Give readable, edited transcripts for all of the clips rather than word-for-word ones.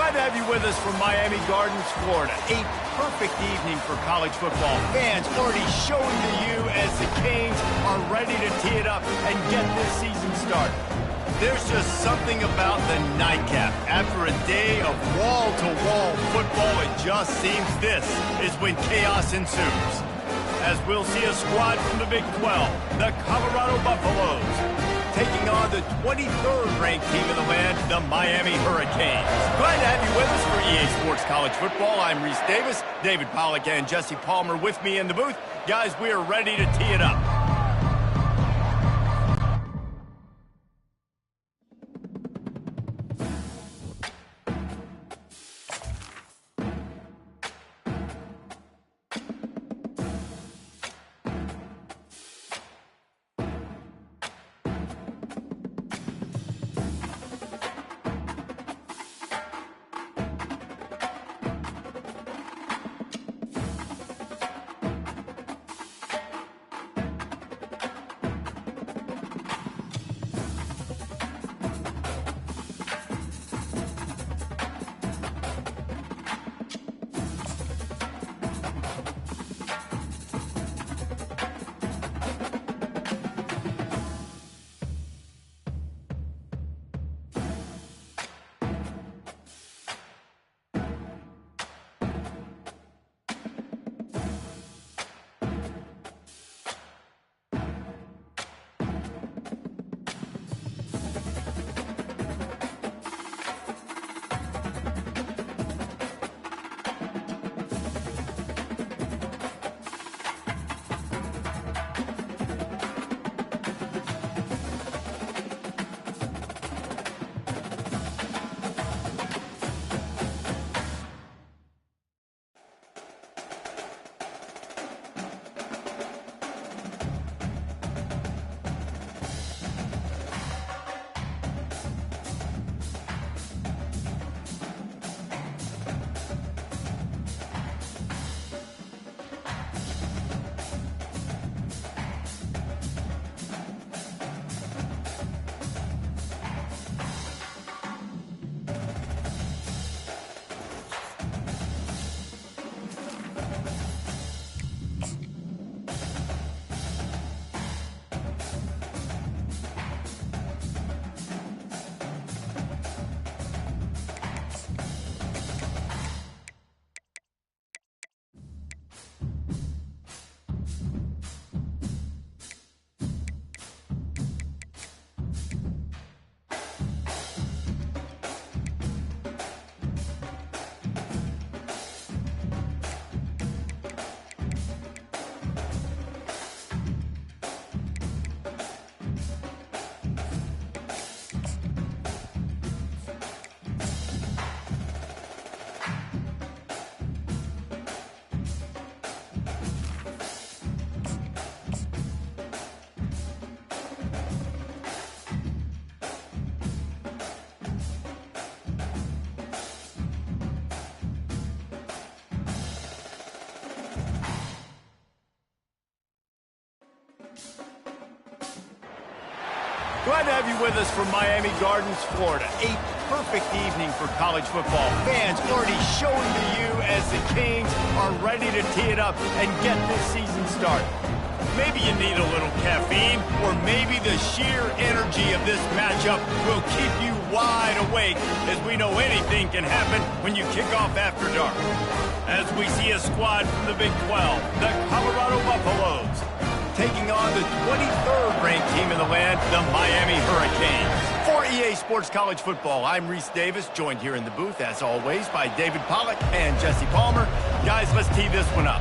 Glad to have you with us from Miami Gardens, Florida. A perfect evening for college football. Fans already showing to you as the Canes are ready to tee it up and get this season started. There's just something about the nightcap. After a day of wall-to-wall football, it just seems this is when chaos ensues. As we'll see a squad from the Big 12, the Colorado Buffaloes, taking on the 23rd ranked team in the land, the Miami Hurricanes. Glad to have you with us for EA Sports College Football. I'm Reese Davis, David Pollack and Jesse Palmer with me in the booth. Guys, we are ready to tee it up. Glad to have you with us from Miami Gardens, Florida. A perfect evening for college football. Fans already showing to you as the Canes are ready to tee it up and get this season started. Maybe you need a little caffeine, or maybe the sheer energy of this matchup will keep you wide awake, as we know anything can happen when you kick off after dark. As we see a squad from the Big 12, the Colorado Buffaloes, taking on the 23rd ranked team in the land, the Miami Hurricanes. For EA Sports College Football, I'm Reese Davis, joined here in the booth, as always, by David Pollack and Jesse Palmer. Guys, let's tee this one up.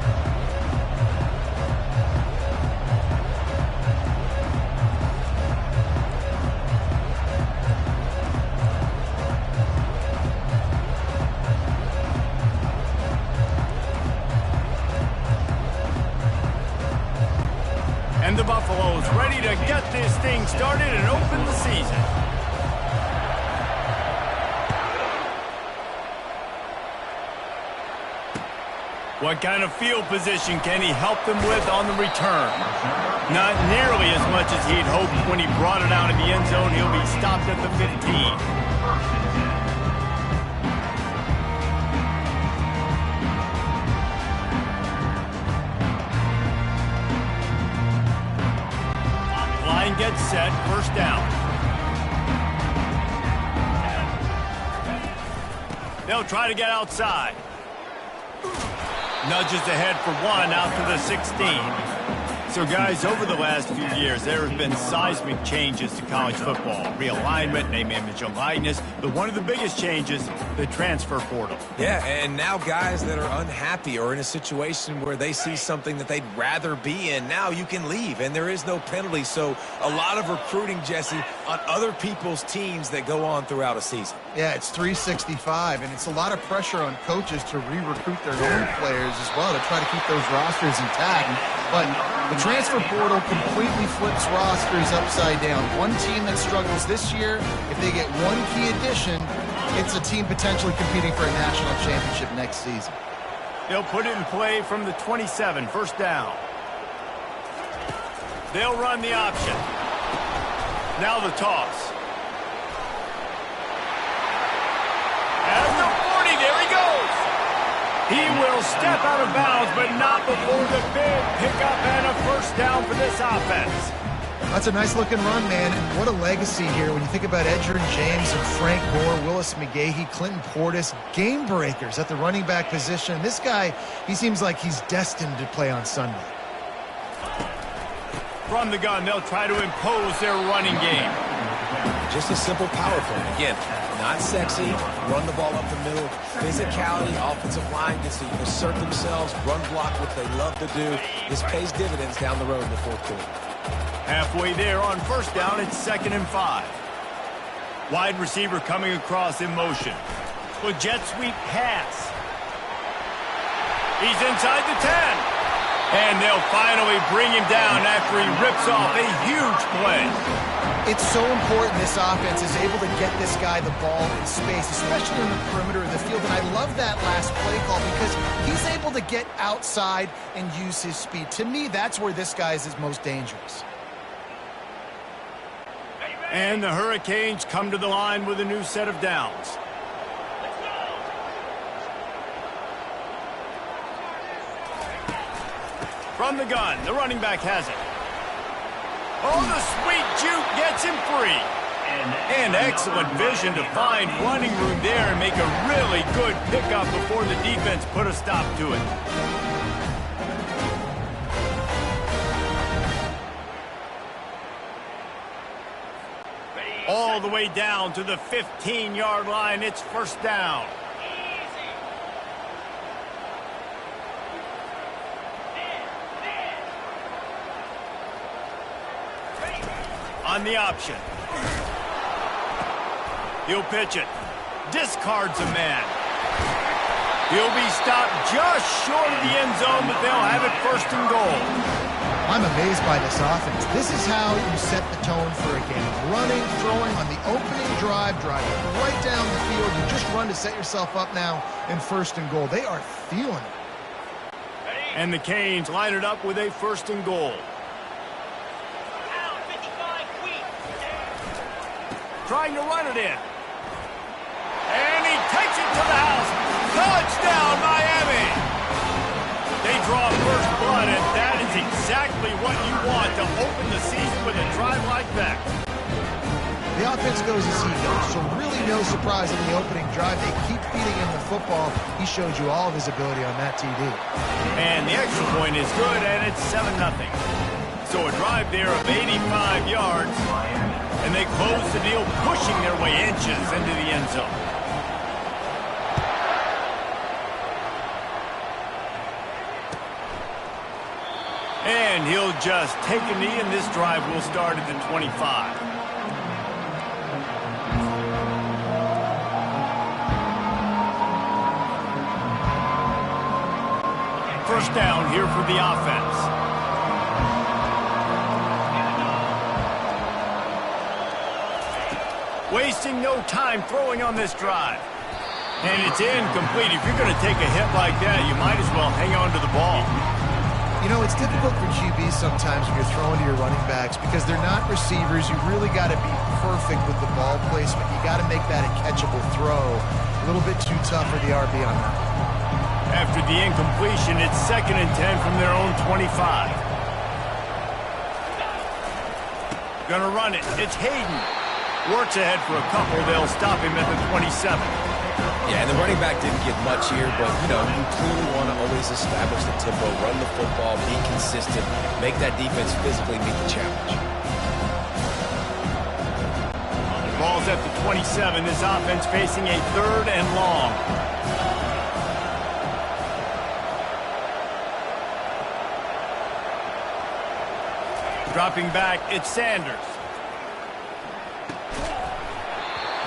And the Buffaloes ready to get this thing started and open the season. What kind of field position can he help them with on the return? Not nearly as much as he'd hoped when he brought it out of the end zone. He'll be stopped at the 15. get set, first down. They'll try to get outside. Nudges ahead for one out to the 16. So, guys, over the last few years, there have been seismic changes to college football. Realignment, name, image, and likeness. But one of the biggest changes, the transfer portal. Yeah, and now guys that are unhappy or in a situation where they see something that they'd rather be in, now you can leave, and there is no penalty. So a lot of recruiting, Jesse, on other people's teams that go on throughout a season. Yeah, it's 365, and it's a lot of pressure on coaches to re-recruit their own players as well to try to keep those rosters intact. But the transfer portal completely flips rosters upside down. One team that struggles this year, if they get one key addition, it's a team potentially competing for a national championship next season. They'll put it in play from the 27, first down. They'll run the option. Now the toss. At the 40, there he goes. He will step out of bounds, but not before the big pickup and a first down for this offense. That's a nice-looking run, man, and what a legacy here when you think about Edgerrin James and Frank Gore, Willis McGahee, Clinton Portis, game breakers at the running back position. This guy, he seems like he's destined to play on Sunday. From the gun, they'll try to impose their running game. Just a simple power play. Again, not sexy, run the ball up the middle, physicality, offensive line gets to assert themselves, run block, what they love to do. This pays dividends down the road in the fourth quarter. Halfway there on first down, it's 2nd and 5. Wide receiver coming across in motion. With jet sweep pass. He's inside the 10. And they'll finally bring him down after he rips off a huge play. It's so important this offense is able to get this guy the ball in space, especially in the perimeter of the field. And I love that last play call because he's able to get outside and use his speed. To me, that's where this guy is his most dangerous. And the Hurricanes come to the line with a new set of downs. From the gun, the running back has it. Oh, the sweet juke gets him free. And excellent vision to find running room there and make a really good pickup before the defense put a stop to it. All the way down to the 15-yard line. It's first down. On the option. He'll pitch it. Discards a man. He'll be stopped just short of the end zone, but they'll have it first and goal. I'm amazed by this offense. This is how you set the tone for a game. Running, throwing on the opening drive, driving right down the field. You just run to set yourself up now in first and goal. They are feeling it. And the Canes line it up with a first and goal. Trying to run it in. And he takes it to the house. Touchdown, Miami! They draw first blood, and that is exactly what you want to open the season with a drive like that. The offense goes as he goes, so really no surprise in the opening drive. They keep feeding him the football. He showed you all of his ability on that TD. And the extra point is good, and it's 7-0. So a drive there of 85 yards. And they close the deal, pushing their way inches into the end zone. And he'll just take a knee, and this drive will start at the 25. First down here for the offense. Wasting no time throwing on this drive. And it's incomplete. If you're going to take a hit like that, you might as well hang on to the ball. You know, it's difficult for QBs sometimes when you're throwing to your running backs because they're not receivers. You really got to be perfect with the ball placement. You got to make that a catchable throw. A little bit too tough for the RB on that. After the incompletion, it's 2nd and 10 from their own 25. Gonna run it. It's Hayden. Works ahead for a couple. They'll stop him at the 27. Yeah, and the running back didn't get much here, but, you know, you clearly want to always establish the tempo, run the football, be consistent, make that defense physically meet the challenge. Ball's at the 27. This offense facing a 3rd and long. Dropping back, it's Sanders.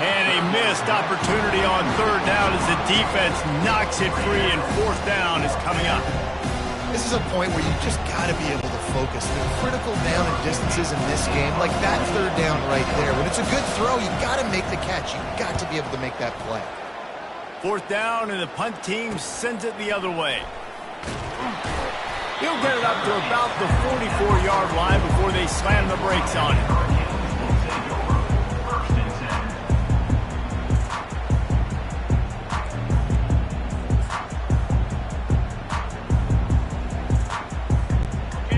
And a missed opportunity on 3rd down as the defense knocks it free, and 4th down is coming up. This is a point where you just got to be able to focus. The critical down and distances in this game, like that 3rd down right there. When it's a good throw, you got to make the catch. You got to be able to make that play. 4th down, and the punt team sends it the other way. He'll get it up to about the 44-yard line before they slam the brakes on it.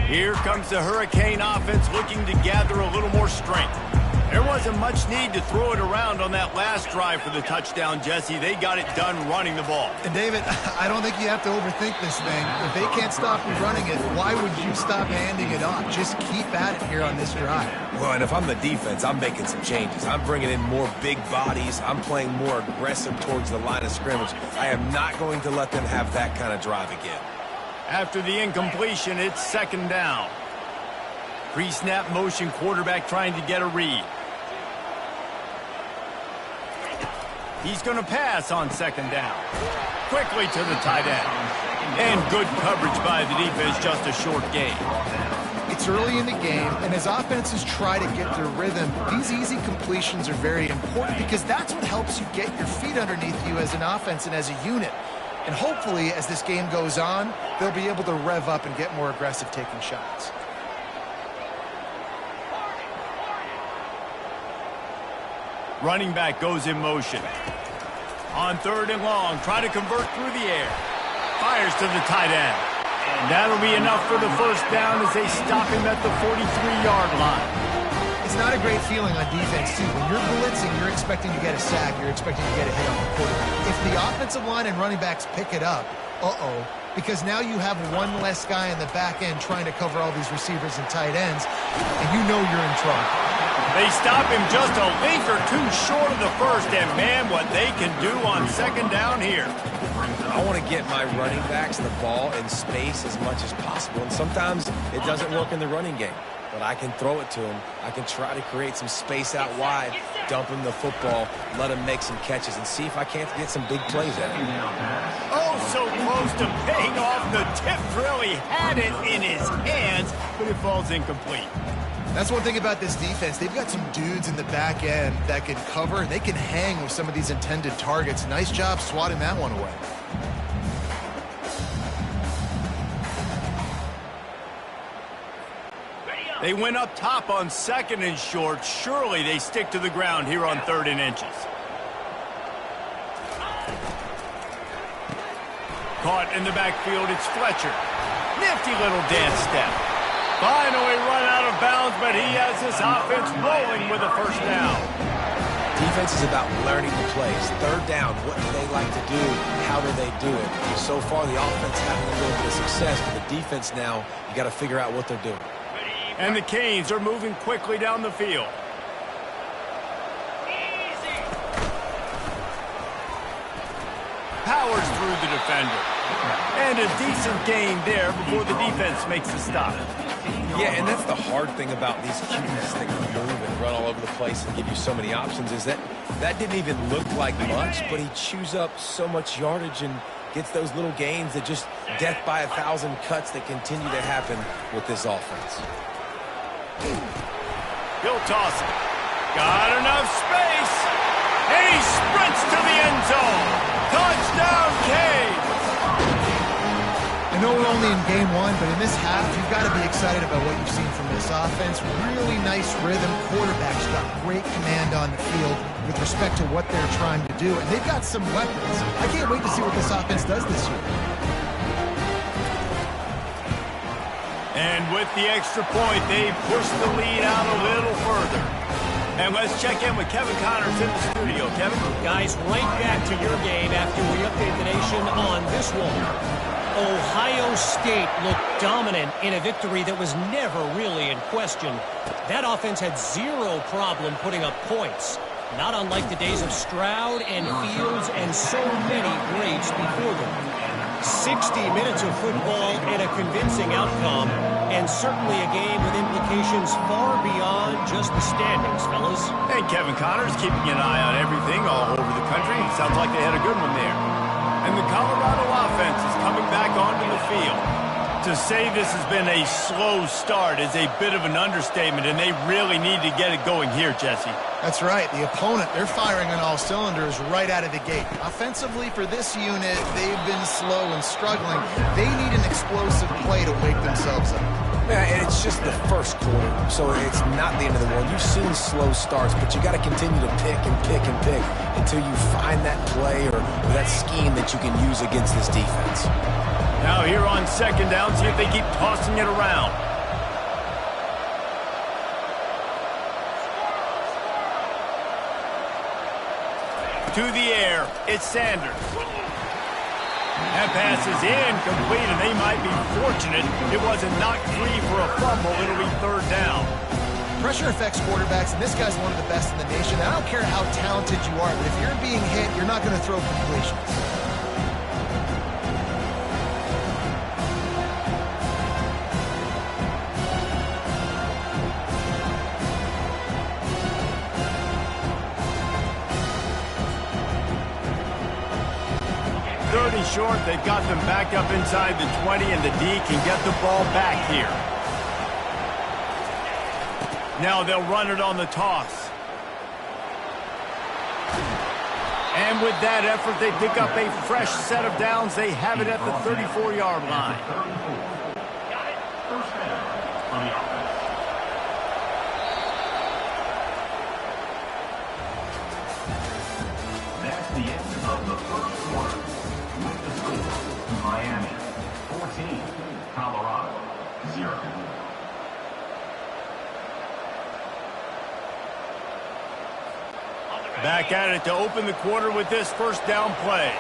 Here comes the Hurricane offense looking to gather a little more strength. There wasn't much need to throw it around on that last drive for the touchdown, Jesse. They got it done running the ball. And, David, I don't think you have to overthink this thing. If they can't stop you running it, why would you stop handing it off? Just keep at it here on this drive. Well, and if I'm the defense, I'm making some changes. I'm bringing in more big bodies. I'm playing more aggressive towards the line of scrimmage. I am not going to let them have that kind of drive again. After the incompletion, it's 2nd down. Pre-snap motion, quarterback trying to get a read. He's going to pass on 2nd down. Quickly to the tight end. And good coverage by the defense, just a short gain. It's early in the game, and as offenses try to get their rhythm, these easy completions are very important because that's what helps you get your feet underneath you as an offense and as a unit. And hopefully, as this game goes on, they'll be able to rev up and get more aggressive taking shots. Running back goes in motion. On 3rd and long, try to convert through the air. Fires to the tight end. And that'll be enough for the 1st down as they stop him at the 43-yard line. It's not a great feeling on defense, too. When you're blitzing, you're expecting to get a sack. You're expecting to get a hit on the quarterback. If the offensive line and running backs pick it up, because now you have one less guy in the back end trying to cover all these receivers and tight ends, and you know you're in trouble. They stop him just a length or two short of the 1st, and man, what they can do on 2nd down here. I want to get my running backs the ball in space as much as possible, and sometimes it doesn't work in the running game. But I can throw it to him. I can try to create some space out wide, dump him the football, let him make some catches, and see if I can't get some big plays at him. Oh, so close to paying off. The tip drill. He had it in his hands, but it falls incomplete. That's one thing about this defense. They've got some dudes in the back end that can cover. They can hang with some of these intended targets. Nice job swatting that one away. They went up top on 2nd and short. Surely they stick to the ground here on 3rd and inches. Caught in the backfield, it's Fletcher. Nifty little dance step. Finally run out of bounds, but he has this offense rolling with a 1st down. Defense is about learning the plays. 3rd down, what do they like to do? How do they do it? So far, the offense having a little bit of success, but the defense now, you got to figure out what they're doing. And the Canes are moving quickly down the field. Powers through the defender. And a decent gain there before the defense makes the stop. Yeah, and that's the hard thing about these QBs that can move and run all over the place and give you so many options is that didn't even look like much, but he chews up so much yardage and gets those little gains that just death by 1,000 cuts that continue to happen with this offense. He'll toss it. Got enough space. And he sprints to the end zone. Touchdown, Canes. I know we're only in game 1, but in this half, you've got to be excited about what you've seen from this offense. Really nice rhythm. Quarterback's got great command on the field with respect to what they're trying to do. And they've got some weapons. I can't wait to see what this offense does this year. And with the extra point, they push the lead out a little further. And let's check in with Kevin Connors in the studio. Kevin? Guys, right back to your game after we update the nation on this one. Ohio State looked dominant in a victory that was never really in question. That offense had zero problem putting up points. Not unlike the days of Stroud and Fields and so many greats before them. 60 minutes of football and a convincing outcome, and certainly a game with implications far beyond just the standings, fellas. And Kevin Connors keeping an eye on everything all over the country. Sounds like they had a good one there. And the Colorado offense is coming back onto the field. To say this has been a slow start is a bit of an understatement, and they really need to get it going here, Jesse. That's right. The opponent, they're firing on all cylinders right out of the gate. Offensively, for this unit, they've been slow and struggling. They need an explosive play to wake themselves up. Yeah, and it's just the first quarter, so it's not the end of the world. You've seen slow starts, but you got to continue to pick and pick and pick until you find that play or that scheme that you can use against this defense. Now here on second down, see if they keep tossing it around. To the air, it's Sanders. That pass is incomplete, and they might be fortunate it wasn't knocked free for a fumble. It'll be third down. Pressure affects quarterbacks, and this guy's one of the best in the nation. I don't care how talented you are, but if you're being hit, you're not going to throw completions. Third and short, they've got them back up inside the 20, and the D can get the ball back here. Now they'll run it on the toss. And with that effort, they pick up a fresh set of downs. They have it at the 34-yard line. That's the end of the first quarter. With the score, Miami 14, Colorado 0. Back at it to open the quarter with this first down play.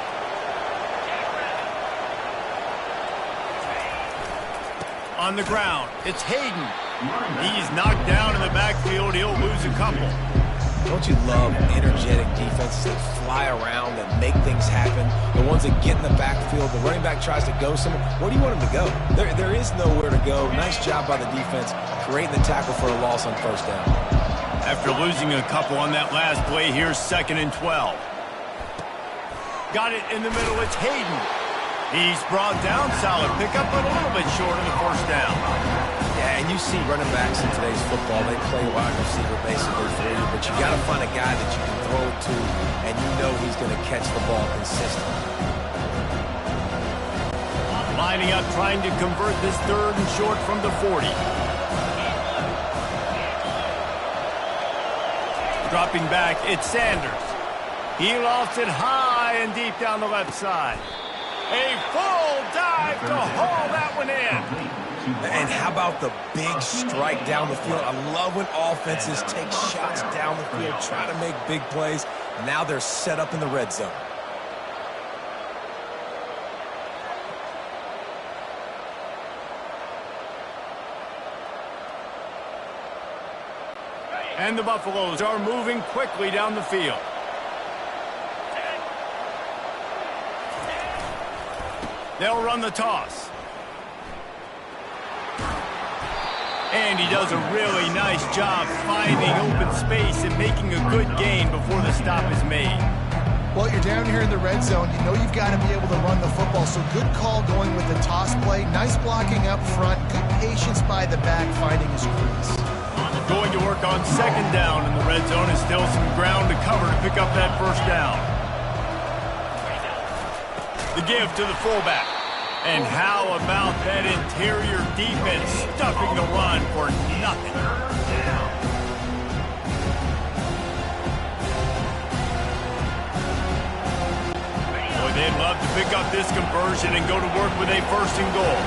On the ground, it's Hayden. He's knocked down in the backfield. He'll lose a couple. Don't you love energetic defenses that fly around and make things happen? The ones that get in the backfield, the running back tries to go somewhere. Where do you want him to go? There is nowhere to go. Nice job by the defense creating the tackle for a loss on first down. After losing a couple on that last play, here's 2nd and 12. Got it in the middle. It's Hayden. He's brought down. Solid pickup, but a little bit short of the first down. Yeah, and you see running backs in today's football, they play wide receiver basically for you, but you got to find a guy that you can throw it to, and you know he's going to catch the ball consistently. Lining up, trying to convert this 3rd and short from the 40. Dropping back, it's Sanders. He lofts it high and deep down the left side. A full dive to haul that one in. And how about the big strike down the field? I love when offenses take shots down the field, try to make big plays. Now they're set up in the red zone. And the Buffaloes are moving quickly down the field. They'll run the toss. And he does a really nice job finding open space and making a good gain before the stop is made. Well, you're down here in the red zone. You know you've got to be able to run the football, so good call going with the toss play. Nice blocking up front. Good patience by the back finding his crease. Going to work on 2nd down in the red zone, and still some ground to cover to pick up that first down. The give to the fullback. And how about that interior defense stuffing the run for nothing? Boy, they'd love to pick up this conversion and go to work with a 1st and goal.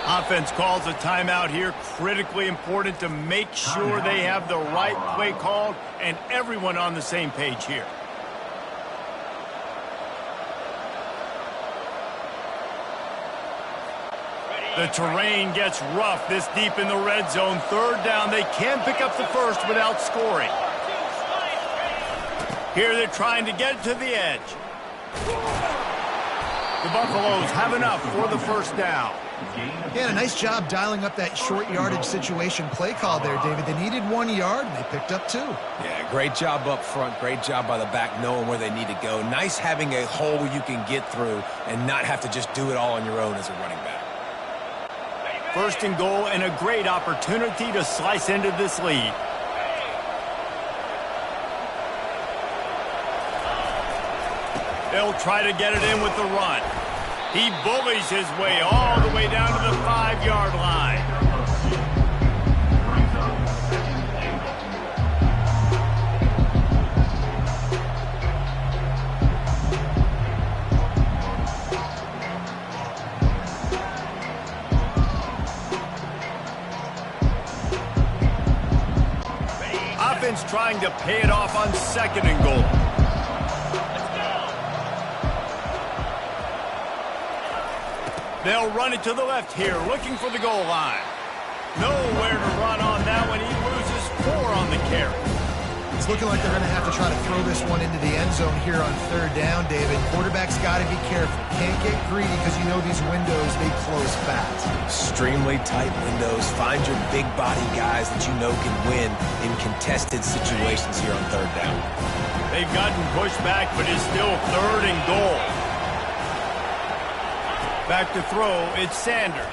Offense calls a timeout here. Critically important to make sure they have the right play called and everyone on the same page here. The terrain gets rough this deep in the red zone. Third down. They can pick up the first without scoring. Here they're trying to get to the edge. The Buffaloes have enough for the first down. Yeah, a nice job dialing up that short yardage situation play call there, David. They needed 1 yard, and they picked up 2. Yeah, great job up front. Great job by the back knowing where they need to go. Nice having a hole you can get through and not have to just do it all on your own as a running back. First and goal and a great opportunity to slice into this lead. They'll try to get it in with the run. He bullies his way all the way down to the 5-yard line. Offense trying to pay it off on second and goal. They'll run it to the left here, looking for the goal line. Nowhere to run on that one. He loses 4 on the carry. It's looking like they're going to have to try to throw this one into the end zone here on third down, David. Quarterback's got to be careful. Can't get greedy because you know these windows, they close fast. Extremely tight windows. Find your big body guys that you know can win in contested situations here on third down. They've gotten pushed back, but it's still third and goal. Back to throw, it's Sanders.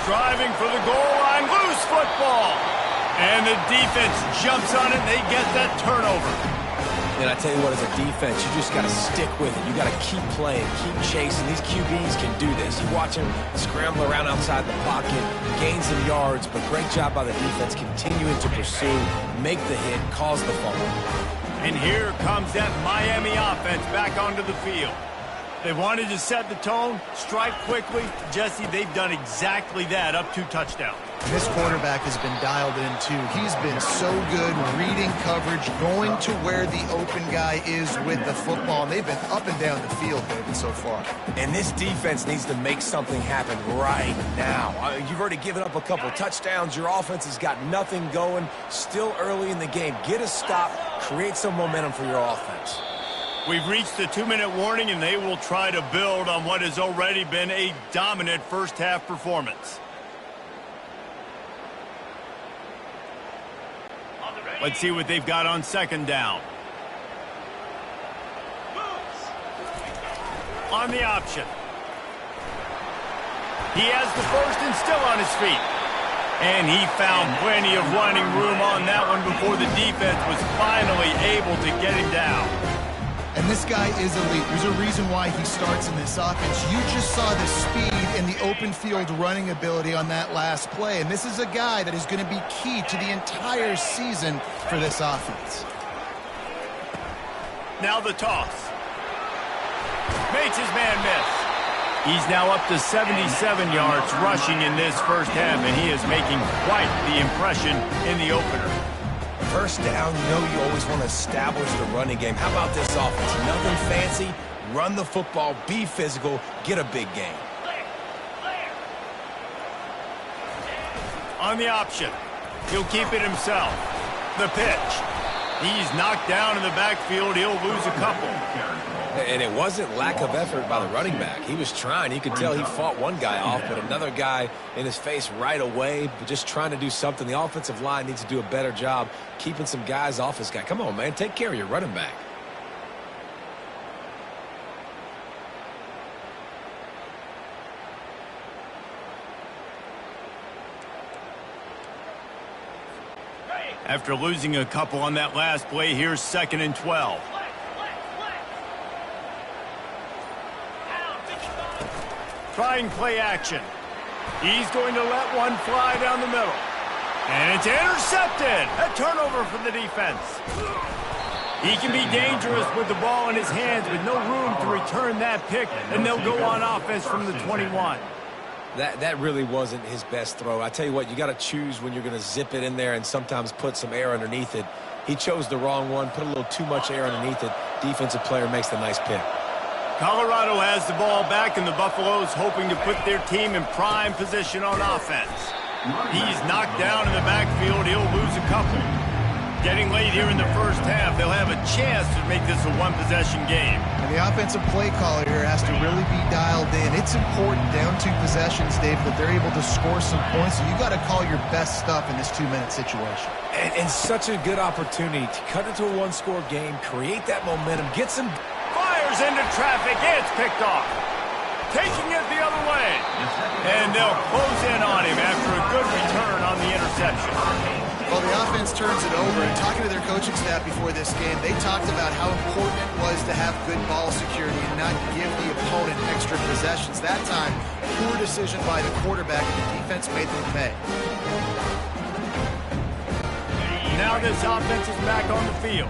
Striving for the goal line, loose football. And the defense jumps on it, and they get that turnover. And I tell you what, as a defense, you just got to stick with it. You got to keep playing, keep chasing. These QBs can do this. You watch them scramble around outside the pocket, gain some yards, but great job by the defense continuing to pursue, make the hit, cause the fumble. And here comes that Miami offense back onto the field. They wanted to set the tone, strike quickly. Jesse, they've done exactly that, up 2 touchdowns. This quarterback has been dialed in, too. He's been so good reading coverage, going to where the open guy is with the football. And they've been up and down the field, David, so far. And this defense needs to make something happen right now. You've already given up a couple touchdowns. Your offense has got nothing going. Still early in the game. Get a stop. Create some momentum for your offense. We've reached the 2-minute warning, and they will try to build on what has already been a dominant first-half performance. Let's see what they've got on second down. On the option. He has the first and still on his feet. And he found plenty of running room on that one before the defense was finally able to get him down. And this guy is elite. There's a reason why he starts in this offense. You just saw the speed and the open field running ability on that last play. And this is a guy that is going to be key to the entire season for this offense. Now the toss. Makes his man miss. He's now up to 77 yards rushing in this first half, and he is making quite the impression in the opener. First down, you know you always want to establish the running game. How about this offense? Nothing fancy. Run the football, be physical, get a big gain. On the option. He'll keep it himself. The pitch. He's knocked down in the backfield. He'll lose a couple. And it wasn't lack of effort by the running back. He was trying. You could tell he fought one guy off, but another guy in his face right away, but just trying to do something. The offensive line needs to do a better job keeping some guys off his guy. Come on, man. Take care of your running back. After losing a couple on that last play, here's 2nd and 12. Trying play action. He's going to let one fly down the middle. And it's intercepted. A turnover for the defense. He can be dangerous with the ball in his hands with no room to return that pick, and they'll go on offense from the 21. That really wasn't his best throw. I tell you what, you got to choose when you're going to zip it in there and sometimes put some air underneath it. He chose the wrong one, put a little too much air underneath it. Defensive player makes the nice pick. Colorado has the ball back, and the Buffaloes hoping to put their team in prime position on offense. He's knocked down in the backfield. He'll lose a couple. Getting late here in the first half, they'll have a chance to make this a one-possession game. And the offensive play caller here has to really be dialed in. It's important down 2 possessions, Dave, that they're able to score some points. So you got to call your best stuff in this 2-minute situation. And such a good opportunity to cut into a one-score game, create that momentum, get some... Fires into traffic. It's picked off. Taking it the other way. And they'll close in on him after a good return on the interception. Well, the offense turns it over, and talking to their coaching staff before this game, they talked about how important it was to have good ball security and not give the opponent extra possessions. That time, poor decision by the quarterback, and the defense made them pay. Now this offense is back on the field.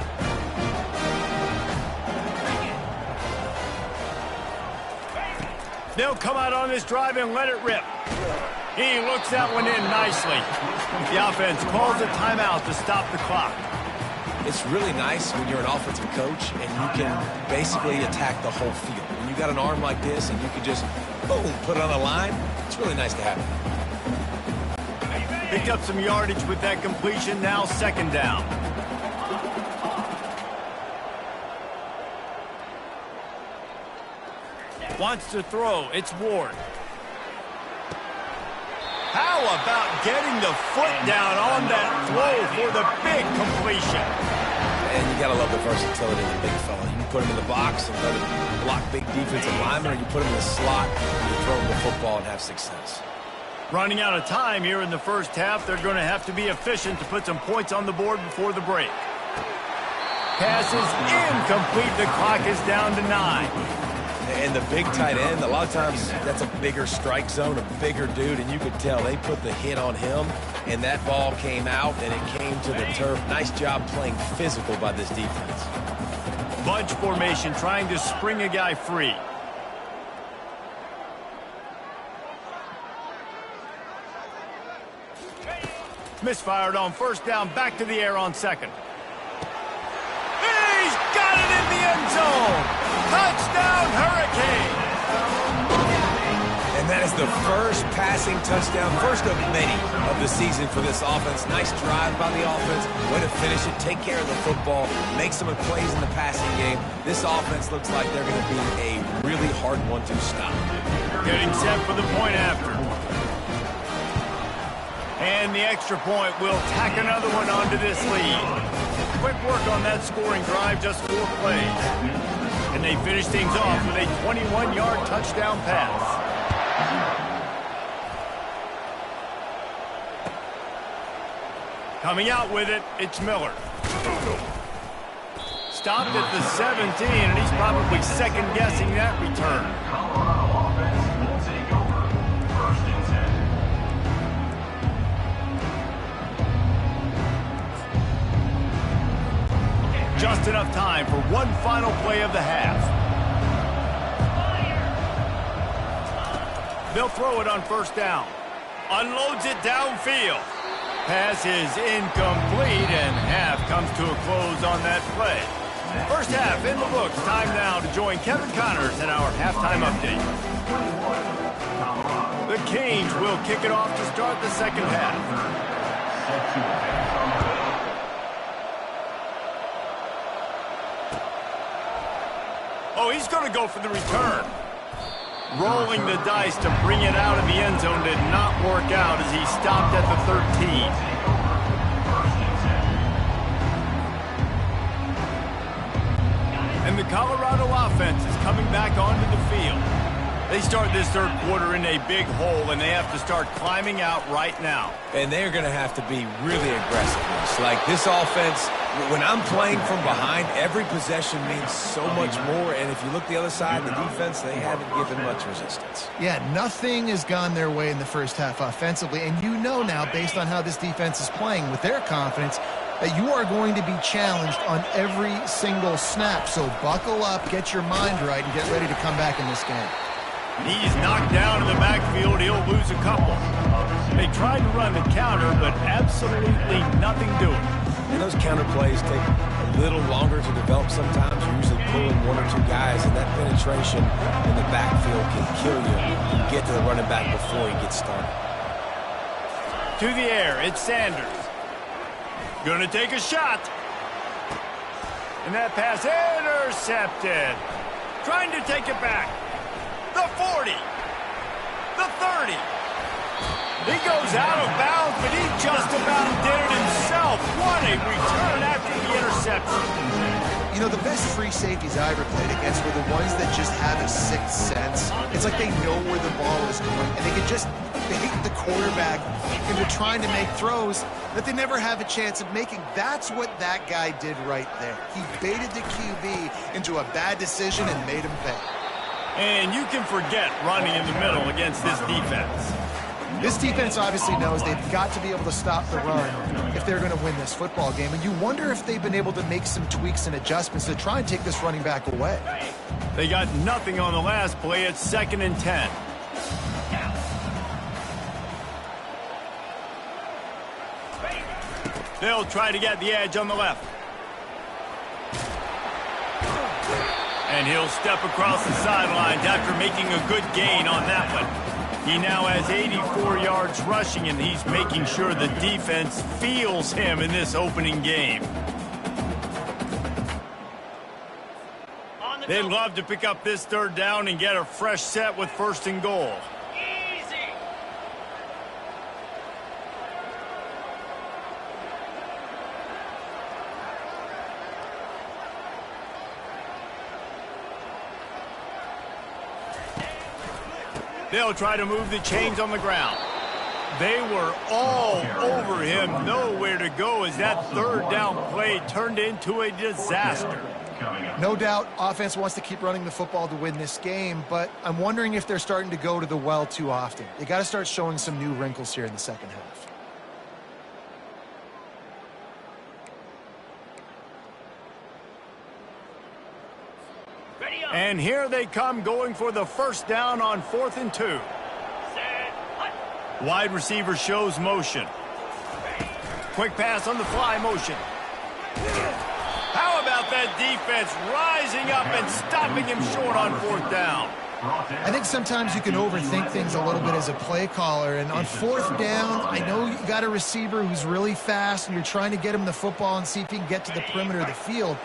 They'll come out on this drive and let it rip. He looks that one in nicely. The offense calls a timeout to stop the clock. It's really nice when you're an offensive coach and you can basically attack the whole field. When you got an arm like this and you can just, boom, put it on the line, it's really nice to have it. Picked up some yardage with that completion, now second down. Wants to throw, it's Ward. How about getting the foot down on that throw for the big completion? And you got to love the versatility of the big fella. You can put him in the box and let him block big defensive linemen, or you put him in the slot and you throw him the football and have success. Running out of time here in the first half, they're going to have to be efficient to put some points on the board before the break. Pass is incomplete. The clock is down to 9. And the big tight end, a lot of times that's a bigger strike zone, a bigger dude, and you could tell they put the hit on him, and that ball came out, and it came to the turf. Nice job playing physical by this defense. Bunch formation, trying to spring a guy free. Misfired on first down, back to the air on second. He's got it in the end zone! Touchdown, Hurricane! And that is the first passing touchdown, first of many of the season for this offense. Nice drive by the offense. Way to finish it, take care of the football, make some plays in the passing game. This offense looks like they're going to be a really hard one to stop. Getting set for the point after. And the extra point will tack another one onto this lead. Quick work on that scoring drive, just 4 plays. And they finish things off with a 21-yard touchdown pass. Coming out with it, it's Miller. Stopped at the 17, and he's probably second-guessing that return. Colorado offense will take over. First and 10. Just enough time for one final play of the half. They'll throw it on first down. Unloads it downfield. Pass is incomplete, and half comes to a close on that play. First half in the books. Time now to join Kevin Connors in our halftime update. The Canes will kick it off to start the second half. Oh, he's going to go for the return. Rolling the dice to bring it out of the end zone did not work out as he stopped at the 13. And the Colorado offense is coming back onto the field. They start this third quarter in a big hole, and they have to start climbing out right now. And they're going to have to be really aggressive. Like this offense, when I'm playing from behind, every possession means so much more. And if you look the other side, the defense, they haven't given much resistance. Yeah, nothing has gone their way in the first half offensively. And you know now, based on how this defense is playing with their confidence, that you are going to be challenged on every single snap. So buckle up, get your mind right, and get ready to come back in this game. He's knocked down in the backfield. He'll lose a couple. They tried to run the counter, but absolutely nothing doing. And those counter plays take a little longer to develop sometimes. You're usually pulling one or two guys, and that penetration in the backfield can kill you. You can get to the running back before he gets started. To the air, it's Sanders. Gonna take a shot. And that pass intercepted. Trying to take it back. The 40. The 30. He goes out of bounds, but he just about did it himself. What a return after the interception. You know, the best free safeties I ever played against were the ones that just have a sixth sense. It's like they know where the ball is going, and they can just bait the quarterback into trying to make throws that they never have a chance of making. That's what that guy did right there. He baited the QB into a bad decision and made him pay. And you can forget running in the middle against this defense. This defense obviously knows they've got to be able to stop the run if they're going to win this football game. And you wonder if they've been able to make some tweaks and adjustments to try and take this running back away. They got nothing on the last play. It's 2nd and 10. They'll try to get the edge on the left. And he'll step across the sidelines after making a good gain on that one. He now has 84 yards rushing, and he's making sure the defense feels him in this opening game. They'd love to pick up this 3rd down and get a fresh set with 1st and goal. They'll try to move the chains on the ground. They were all over him, nowhere to go as that 3rd down play turned into a disaster. No doubt, offense wants to keep running the football to win this game, but I'm wondering if they're starting to go to the well too often. They got to start showing some new wrinkles here in the second half. And here they come going for the 1st down on 4th and 2. Wide receiver shows motion. Quick pass on the fly motion. How about that defense rising up and stopping him short on 4th down? I think sometimes you can overthink things a little bit as a play caller, and on 4th down, I know you got a receiver who's really fast, and you're trying to get him the football and see if he can get to the perimeter of the field.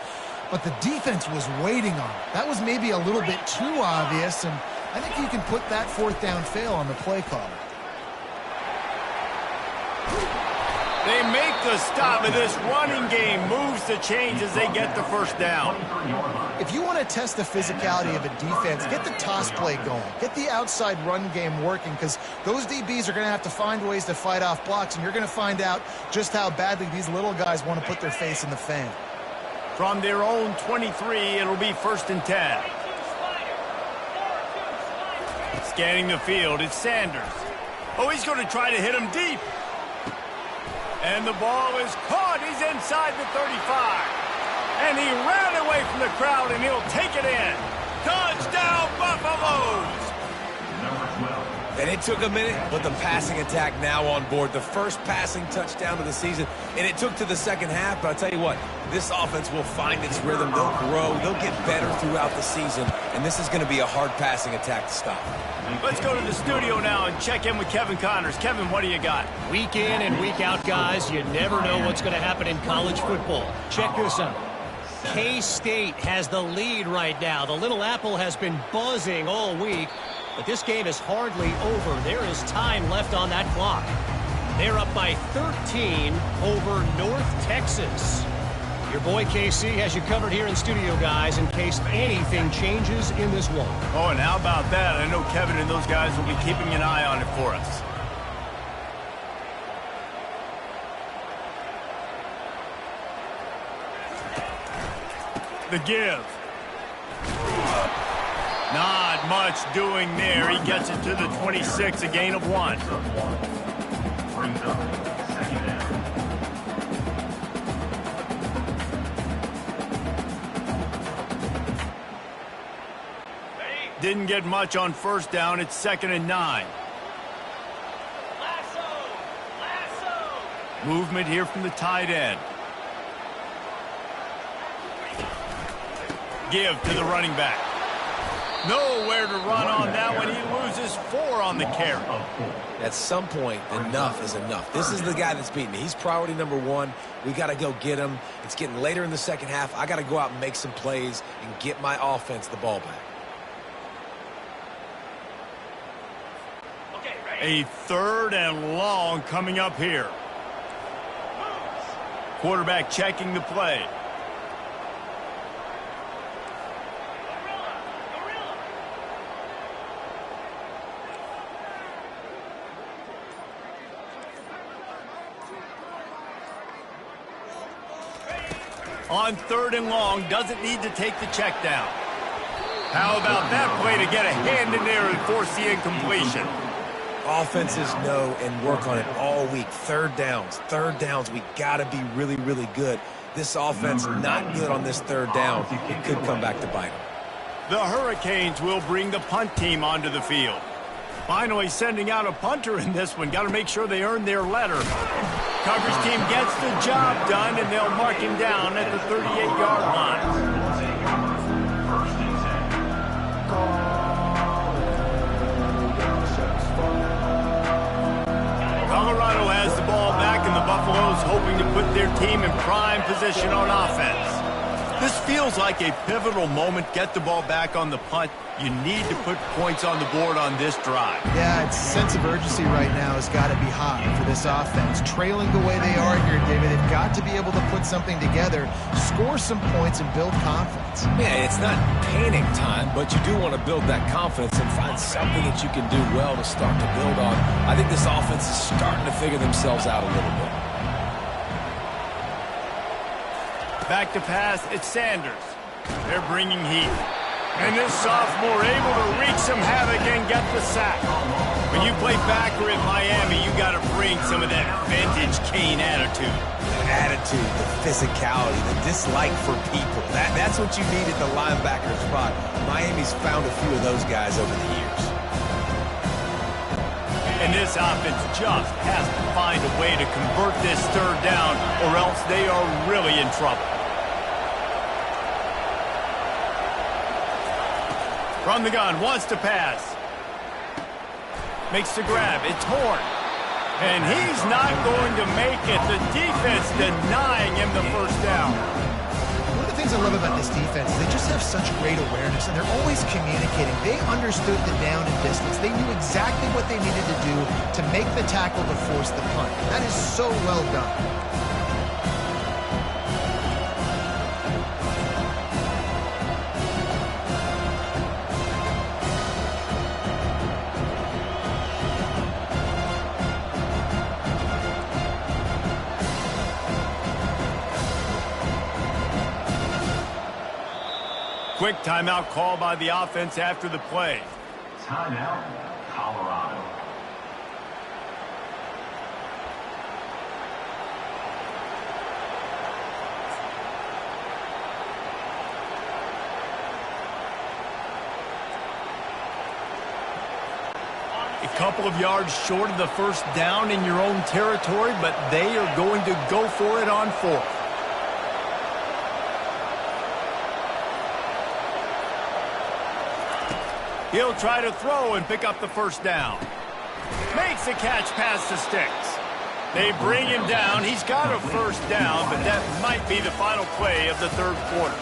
But the defense was waiting on it. That was maybe a little bit too obvious, and I think you can put that 4th down fail on the play caller. They make the stop, and this running game moves the chains as they get the 1st down. If you want to test the physicality of a defense, get the toss play going. Get the outside run game working, because those DBs are going to have to find ways to fight off blocks, and you're going to find out just how badly these little guys want to put their face in the fan. From their own 23, it'll be 1st and 10. Scanning the field, it's Sanders. Oh, he's going to try to hit him deep. And the ball is caught. He's inside the 35. And he ran away from the crowd, and he'll take it in. Touchdown, Buffaloes! And it took a minute, but the passing attack now on board. The first passing touchdown of the season, and it took to the second half, but I'll tell you what, this offense will find its rhythm. They'll grow. They'll get better throughout the season, and this is going to be a hard passing attack to stop. Let's go to the studio now and check in with Kevin Connors. Kevin, what do you got? Week in and week out, guys, you never know what's going to happen in college football. Check this out. K-State has the lead right now. The Little Apple has been buzzing all week, but this game is hardly over. There is time left on that clock. They're up by 13 over North Texas. Your boy KC has you covered here in studio, guys, in case anything changes in this one. Oh, and how about that? I know Kevin and those guys will be keeping an eye on it for us. The give. Not much doing there. He gets it to the 26, a gain of 1. Didn't get much on first down. It's 2nd and 9. Movement here from the tight end. Give to the running back. Nowhere to run on that one. He loses 4 on the carry. At some point, enough is enough. This is the guy that's beating me. He's priority number 1. We got to go get him. It's getting later in the second half. I got to go out and make some plays and get my offense the ball back. A 3rd and long coming up here. Quarterback checking the play. On 3rd and long, doesn't need to take the check down. How about that play to get a hand in there and force the incompletion? Offenses know and work on it all week. Third downs, we got to be really, really good. This offense not good on this 3rd down. It could come back to bite them. The Hurricanes will bring the punt team onto the field. Finally sending out a punter in this one. Got to make sure they earn their letter. Coverage team gets the job done, and they'll mark him down at the 38-yard line. Colorado has the ball back, and the Buffaloes hoping to put their team in prime position on offense. This feels like a pivotal moment. Get the ball back on the punt. You need to put points on the board on this drive. Yeah, it's sense of urgency right now has got to be high for this offense. Trailing the way they are here, David, they've got to be able to put something together, score some points, and build confidence. Yeah, it's not panic time, but you do want to build that confidence and find something that you can do well to start to build on. I think this offense is starting to figure themselves out a little bit. Back to pass, it's Sanders. They're bringing heat. And this sophomore able to wreak some havoc and get the sack. When you play backer at Miami, you got to bring some of that vintage Kane attitude. The attitude, the physicality, the dislike for people. That's what you need at the linebacker spot. Miami's found a few of those guys over the years. And this offense just has to find a way to convert this 3rd down, or else they are really in trouble. From the gun, wants to pass. Makes the grab, it's Horn. And he's not going to make it. The defense denying him the 1st down. One of the things I love about this defense is they just have such great awareness, and they're always communicating. They understood the down and distance. They knew exactly what they needed to do to make the tackle to force the punt. That is so well done. Quick timeout call by the offense after the play. Timeout, Colorado. A couple of yards short of the 1st down in your own territory, but they are going to go for it on 4th. He'll try to throw and pick up the 1st down. Makes the catch past the sticks. They bring him down. He's got a 1st down, but that might be the final play of the 3rd quarter.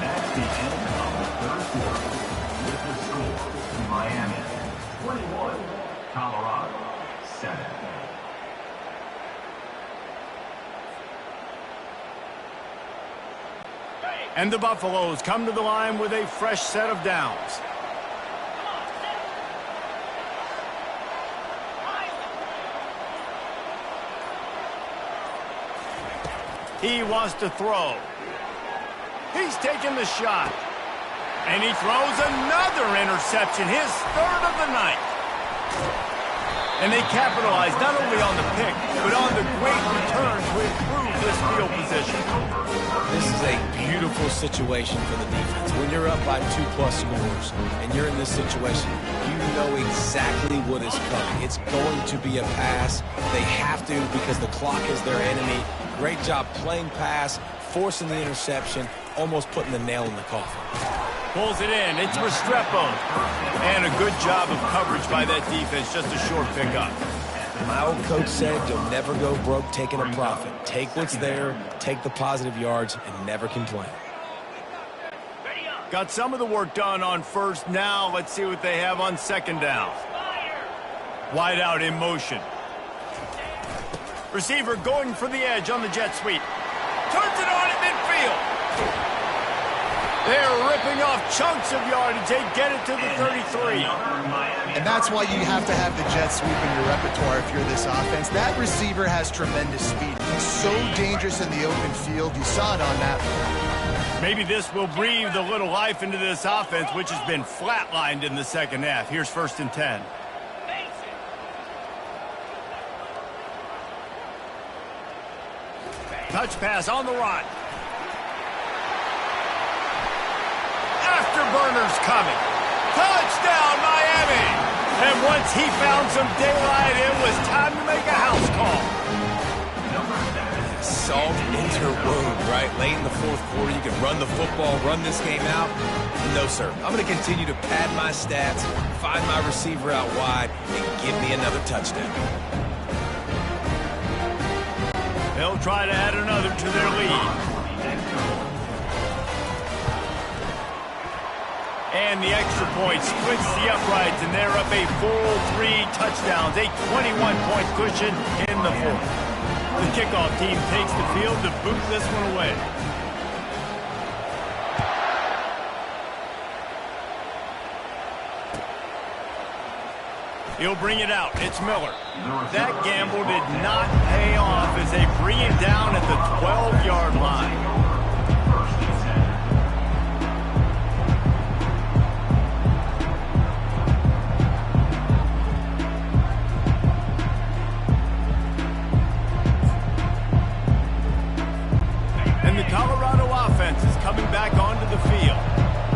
That's the end of the 3rd quarter. With the score, Miami 21, Colorado 7. And the Buffaloes come to the line with a fresh set of downs. He wants to throw. He's taking the shot. And he throws another interception, his 3rd of the night. And they capitalize not only on the pick, but on the great return to improve this field position. This is a beautiful situation for the defense. When you're up by 2+ scores and you're in this situation, you know exactly what is coming. It's going to be a pass. They have to because the clock is their enemy. Great job playing pass, forcing the interception, almost putting the nail in the coffin. Pulls it in. It's Restrepo. And a good job of coverage by that defense. Just a short pickup. My old coach said you'll never go broke taking a profit. Take what's there, take the positive yards, and never complain. Got some of the work done on first. Now let's see what they have on second down. Wide out in motion. Receiver going for the edge on the jet sweep. Turns it on at midfield. They're ripping off chunks of yardage. They get it to the 33. And that's why you have to have the jet sweep in your repertoire if you're this offense. That receiver has tremendous speed. He's so dangerous in the open field. You saw it on that one. Maybe this will breathe a little life into this offense, which has been flatlined in the second half. Here's 1st and 10. Touch pass on the run. Afterburners coming. Touchdown, Miami! And once he found some daylight, it was time to make a house call. Salt into her wound, right? Late in the 4th quarter, you can run the football, run this game out. No, sir. I'm going to continue to pad my stats, find my receiver out wide, and give me another touchdown. They'll try to add another to their lead. And the extra point splits the uprights, and they're up a full 3 touchdowns, a 21-point cushion in the 4th. The kickoff team takes the field to boot this one away. He'll bring it out. It's Miller. That gamble did not pay off as they bring it down at the 12-yard line. Coming back onto the field.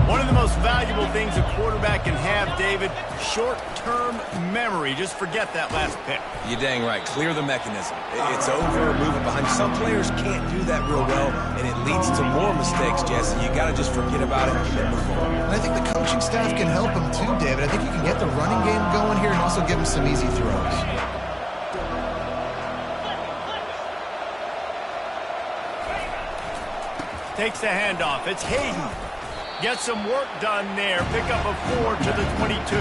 One of the most valuable things a quarterback can have, David, short-term memory. Just forget that last pick. You're dang right. Clear the mechanism. It's over, move it behind. Some players can't do that real well, and it leads to more mistakes, Jesse. You got to just forget about it and move on. And I think the coaching staff can help him too, David. I think you can get the running game going here and also give him some easy throws. Takes the handoff. It's Hayden. Gets some work done there. Pick up a 4 to the 22.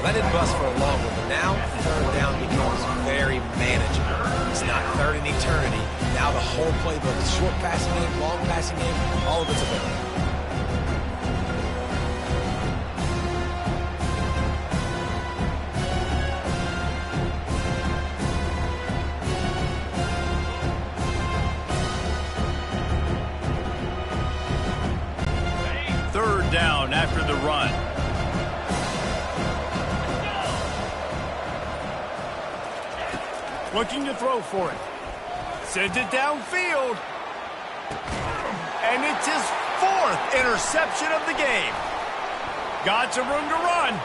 Let it bust for a long one, but now 3rd down becomes very manageable. It's not 3rd in eternity. Now the whole playbook, short passing game, long passing game, all of it's available. Down after the run. Looking to throw for it. Sends it downfield. And it's his 4th interception of the game. Got some room to run.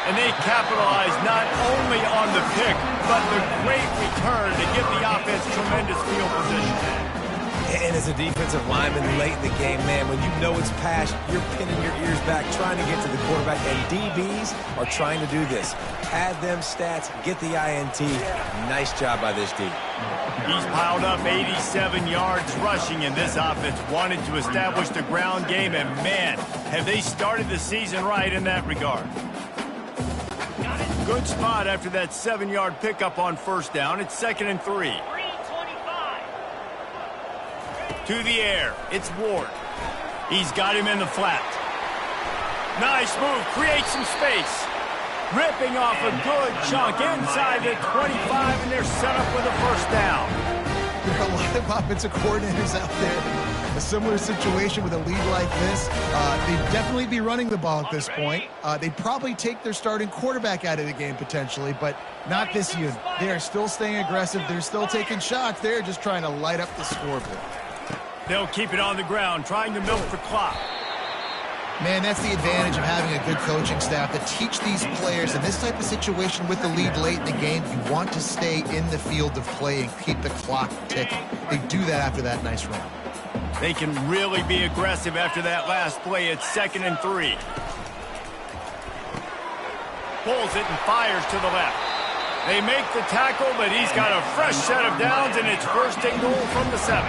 And they capitalize not only on the pick, but the great return to give the offense tremendous field position. And as a defensive lineman late in the game, man, when you know it's passed, you're pinning your ears back, trying to get to the quarterback, and DBs are trying to do this. Pad them stats, get the INT. Nice job by this D. He's piled up 87 yards rushing, and this offense wanted to establish the ground game, and man, have they started the season right in that regard. Good spot after that 7-yard pickup on 1st down. It's 2nd and 3. To the air. It's Ward. He's got him in the flat. Nice move. Creates some space. Ripping off a good chunk inside the 25, and they're set up with a 1st down. There are a lot of offensive coordinators out there, similar situation with a lead like this. They'd definitely be running the ball at this point. They'd probably take their starting quarterback out of the game potentially, but not this unit. They are still staying aggressive. They're still taking shots. They're just trying to light up the scoreboard. They'll keep it on the ground, trying to milk the clock. Man, that's the advantage of having a good coaching staff to teach these players in this type of situation with the lead late in the game. You want to stay in the field of play and keep the clock ticking. They do that after that nice run. They can really be aggressive after that last play. It's 2nd and 3. Pulls it and fires to the left. They make the tackle, but he's got a fresh set of downs, and it's 1st and goal from the 7.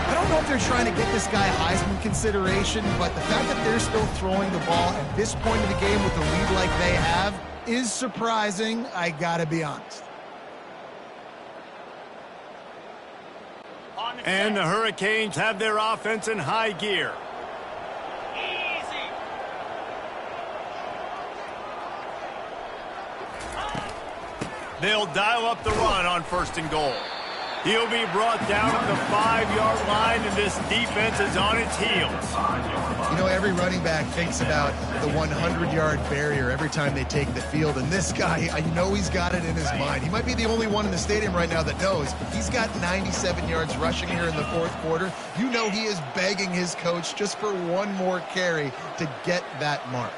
I don't know if they're trying to get this guy Heisman consideration, but the fact that they're still throwing the ball at this point of the game with a lead like they have is surprising, I gotta be honest. And the Hurricanes have their offense in high gear. They'll dial up the run on 1st and goal. He'll be brought down at the 5-yard line, and this defense is on its heels. You know, every running back thinks about the 100-yard barrier every time they take the field, and this guy, I know he's got it in his mind. He might be the only one in the stadium right now that knows. He's got 97 yards rushing here in the 4th quarter. You know he is begging his coach just for one more carry to get that mark.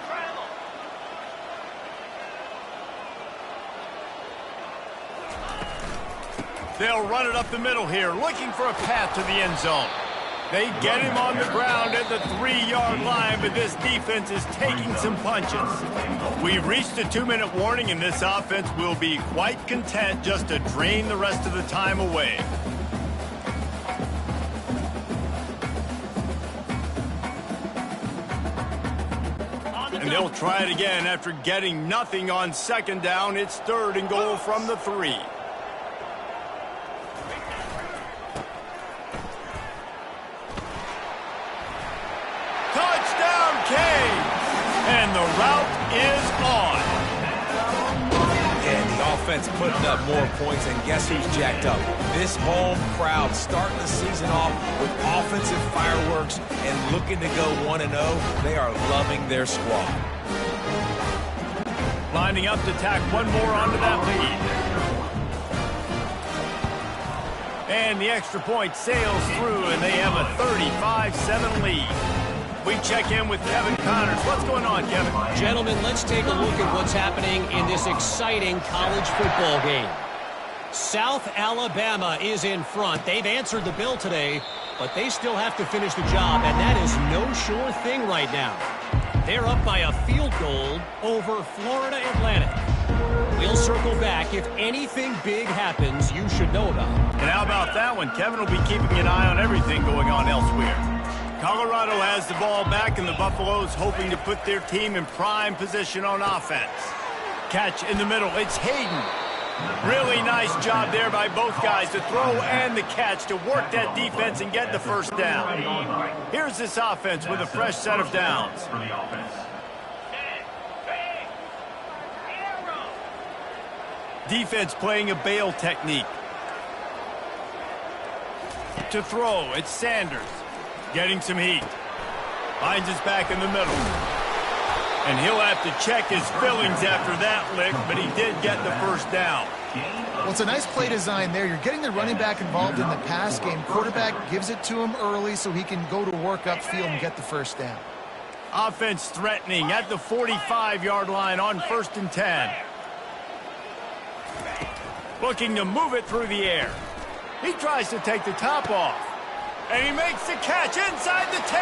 They'll run it up the middle here, looking for a path to the end zone. They get him on the ground at the 3-yard line, but this defense is taking some punches. We've reached a 2-minute warning, and this offense will be quite content just to drain the rest of the time away. And they'll try it again after getting nothing on 2nd down. It's 3rd and goal from the 3. And the route is on. And the offense putting up more points, and guess who's jacked up? This home crowd starting the season off with offensive fireworks and looking to go 1-0. They are loving their squad. Lining up to tack one more onto that lead. And the extra point sails through, and they have a 35-7 lead. We check in with Kevin Connors. What's going on, Kevin? Gentlemen, let's take a look at what's happening in this exciting college football game. South Alabama is in front. They've answered the bell today, but they still have to finish the job, and that is no sure thing right now. They're up by a field goal over Florida Atlantic. We'll circle back. If anything big happens, you should know about it. And how about that one? Kevin will be keeping an eye on everything going on elsewhere. Colorado has the ball back, and the Buffaloes hoping to put their team in prime position on offense. Catch in the middle. It's Hayden. Really nice job there by both guys, the throw and the catch, to work that defense and get the 1st down. Here's this offense with a fresh set of downs. Defense playing a bail technique. To throw, it's Sanders. Getting some heat. Finds his back in the middle. And he'll have to check his fillings after that lick, but he did get the 1st down. Well, it's a nice play design there. You're getting the running back involved in the pass game. Quarterback gives it to him early so he can go to work upfield and get the 1st down. Offense threatening at the 45-yard line on 1st and 10. Looking to move it through the air. He tries to take the top off. And he makes the catch inside the 10.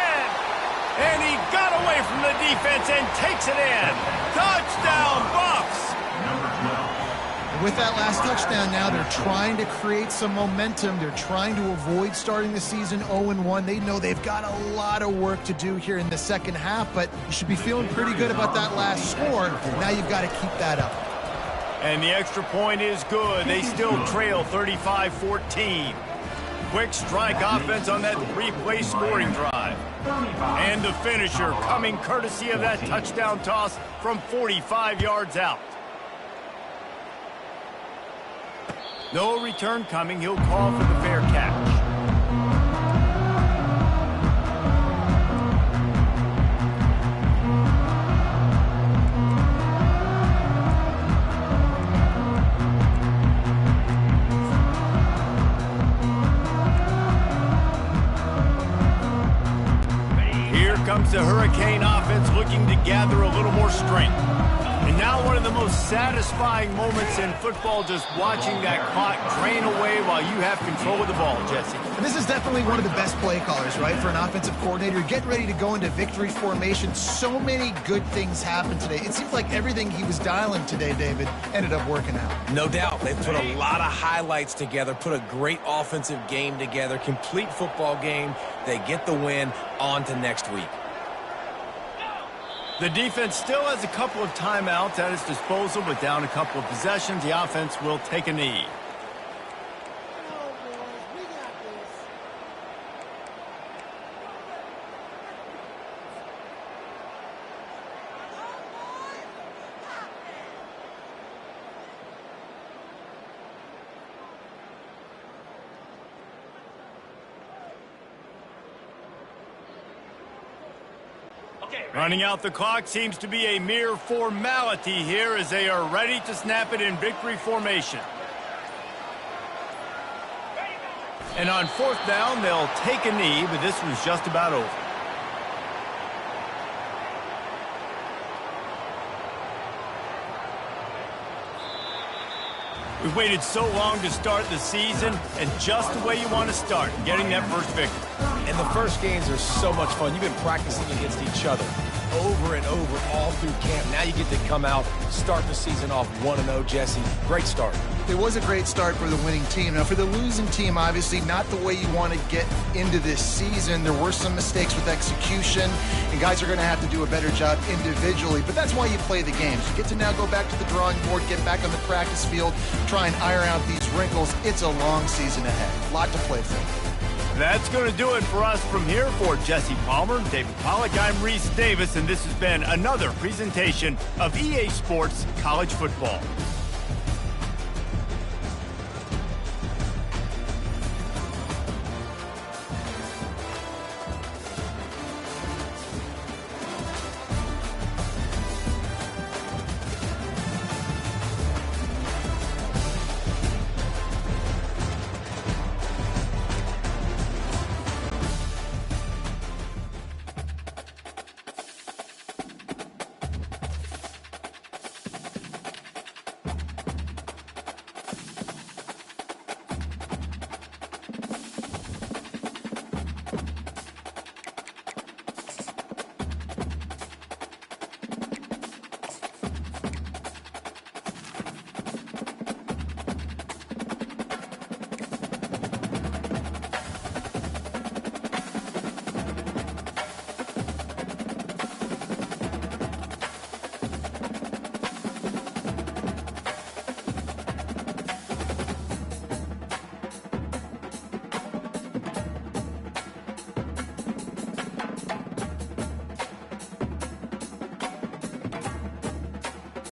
And he got away from the defense and takes it in. Touchdown, Buffs! With that last touchdown now, they're trying to create some momentum. They're trying to avoid starting the season 0-1. They know they've got a lot of work to do here in the 2nd half, but you should be feeling pretty good about that last score. Now you've got to keep that up. And the extra point is good. They still trail 35-14. Quick strike offense on that 3-play scoring drive. And the finisher coming courtesy of that touchdown toss from 45 yards out. No return coming. He'll call for the fair catch. strength. And now one of the most satisfying moments in football, just watching that clock drain away while you have control of the ball, Jesse. And this is definitely one of the best play callers, right, for an offensive coordinator. You're getting ready to go into victory formation. So many good things happened today. It seems like everything he was dialing today, David, ended up working out. No doubt. They put a lot of highlights together, put a great offensive game together, complete football game. They get the win. On to next week. The defense still has a couple of timeouts at its disposal, but down a couple of possessions, the offense will take a knee. Running out the clock seems to be a mere formality here as they are ready to snap it in victory formation. And on fourth down, they'll take a knee, but this was just about over. We've waited so long to start the season, and just the way you want to start, getting that first victory. And the first games are so much fun. You've been practicing against each other over and over all through camp. Now you get to come out, start the season off 1-0, Jesse. Great start. It was a great start for the winning team. Now, for the losing team, obviously not the way you want to get into this season. There were some mistakes with execution, and guys are going to have to do a better job individually. But that's why you play the games. You get to now go back to the drawing board, get back on the practice field, try and iron out these wrinkles. It's a long season ahead. A lot to play for. That's going to do it for us from here. For Jesse Palmer, David Pollack, I'm Reese Davis, and this has been another presentation of EA Sports College Football.